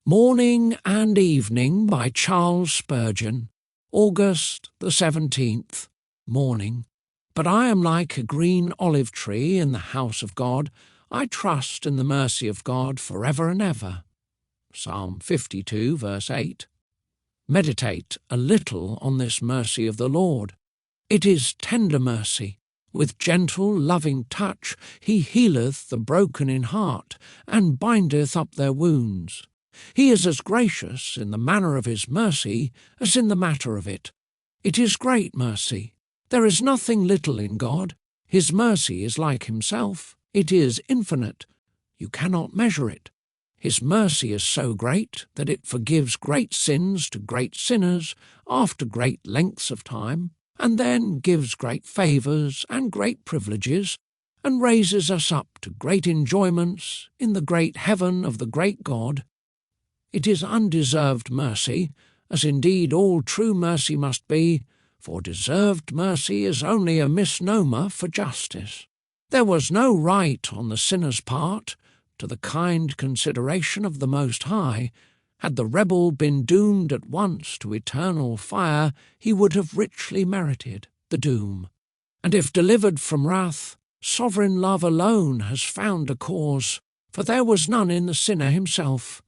Morning and Evening by Charles Spurgeon, August the 17th, morning. But I am like a green olive tree in the house of God. I trust in the mercy of God forever and ever. Psalm 52, verse 8. Meditate a little on this mercy of the Lord. It is tender mercy. With gentle, loving touch he healeth the broken in heart, and bindeth up their wounds. He is as gracious in the manner of his mercy as in the matter of it. It is great mercy. There is nothing little in God. His mercy is like himself. It is infinite. You cannot measure it. His mercy is so great that it forgives great sins to great sinners after great lengths of time, and then gives great favours and great privileges, and raises us up to great enjoyments in the great heaven of the great God. It is undeserved mercy, as indeed all true mercy must be, for deserved mercy is only a misnomer for justice. There was no right on the sinner's part to the kind consideration of the Most High. Had the rebel been doomed at once to eternal fire, he would have richly merited the doom. And if delivered from wrath, sovereign love alone has found a cause, for there was none in the sinner himself.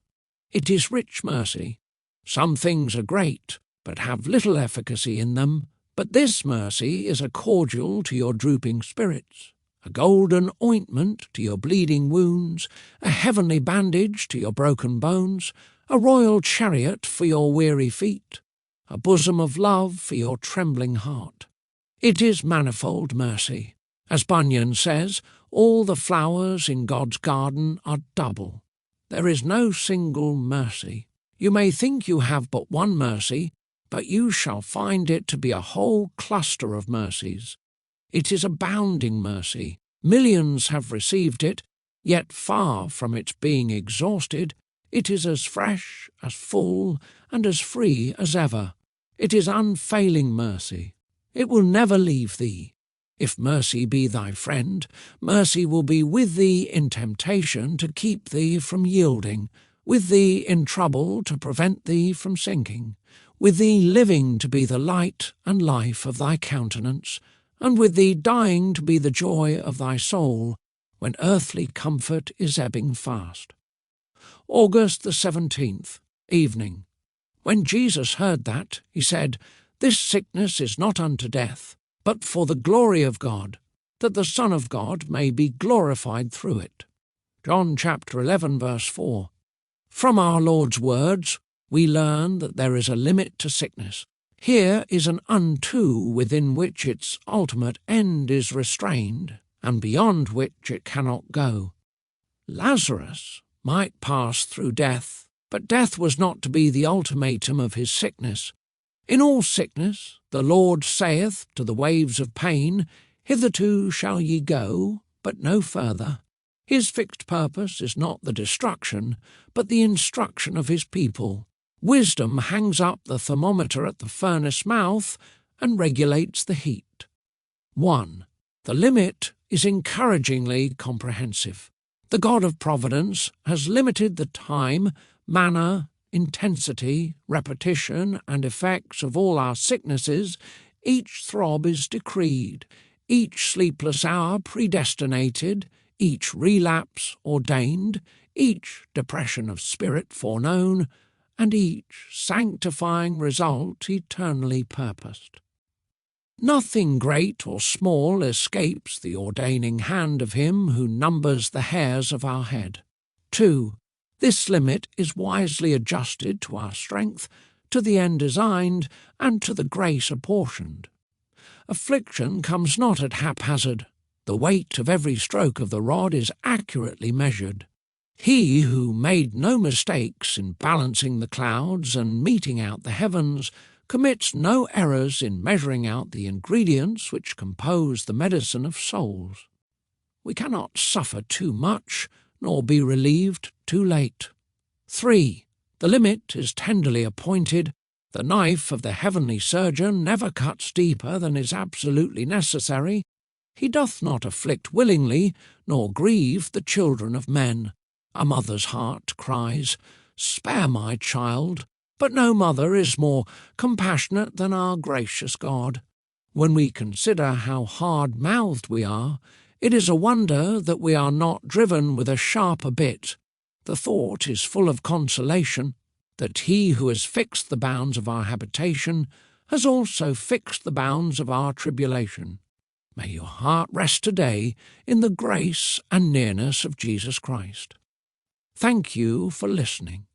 It is rich mercy. Some things are great, but have little efficacy in them. But this mercy is a cordial to your drooping spirits, a golden ointment to your bleeding wounds, a heavenly bandage to your broken bones, a royal chariot for your weary feet, a bosom of love for your trembling heart. It is manifold mercy. As Bunyan says, all the flowers in God's garden are double. There is no single mercy. You may think you have but one mercy, but you shall find it to be a whole cluster of mercies. It is abounding mercy. Millions have received it, yet far from its being exhausted, it is as fresh, as full, and as free as ever. It is unfailing mercy. It will never leave thee. If mercy be thy friend, mercy will be with thee in temptation to keep thee from yielding, with thee in trouble to prevent thee from sinking, with thee living to be the light and life of thy countenance, and with thee dying to be the joy of thy soul, when earthly comfort is ebbing fast. August the 17th, evening. When Jesus heard that, he said, This sickness is not unto death, but for the glory of God, that the Son of God may be glorified through it. John chapter 11, verse 4. From our Lord's words, we learn that there is a limit to sickness. Here is an unto within which its ultimate end is restrained, and beyond which it cannot go. Lazarus might pass through death, but death was not to be the ultimatum of his sickness. In all sickness the Lord saith to the waves of pain, Hitherto shall ye go, but no further. His fixed purpose is not the destruction, but the instruction of his people. Wisdom hangs up the thermometer at the furnace mouth and regulates the heat. 1. The limit is encouragingly comprehensive. The God of providence has limited the time, manner, intensity, repetition, and effects of all our sicknesses. Each throb is decreed, each sleepless hour predestinated, each relapse ordained, each depression of spirit foreknown, and each sanctifying result eternally purposed. Nothing great or small escapes the ordaining hand of him who numbers the hairs of our head. 2. This limit is wisely adjusted to our strength, to the end designed, and to the grace apportioned. Affliction comes not at haphazard. The weight of every stroke of the rod is accurately measured. He who made no mistakes in balancing the clouds and meting out the heavens commits no errors in measuring out the ingredients which compose the medicine of souls. We cannot suffer too much, nor be relieved too late. 3. The limit is tenderly appointed. The knife of the heavenly surgeon never cuts deeper than is absolutely necessary. He doth not afflict willingly, nor grieve the children of men. A mother's heart cries, "Spare my child," but no mother is more compassionate than our gracious God. When we consider how hard-mouthed we are, it is a wonder that we are not driven with a sharper bit. The thought is full of consolation that He who has fixed the bounds of our habitation has also fixed the bounds of our tribulation. May your heart rest today in the grace and nearness of Jesus Christ. Thank you for listening.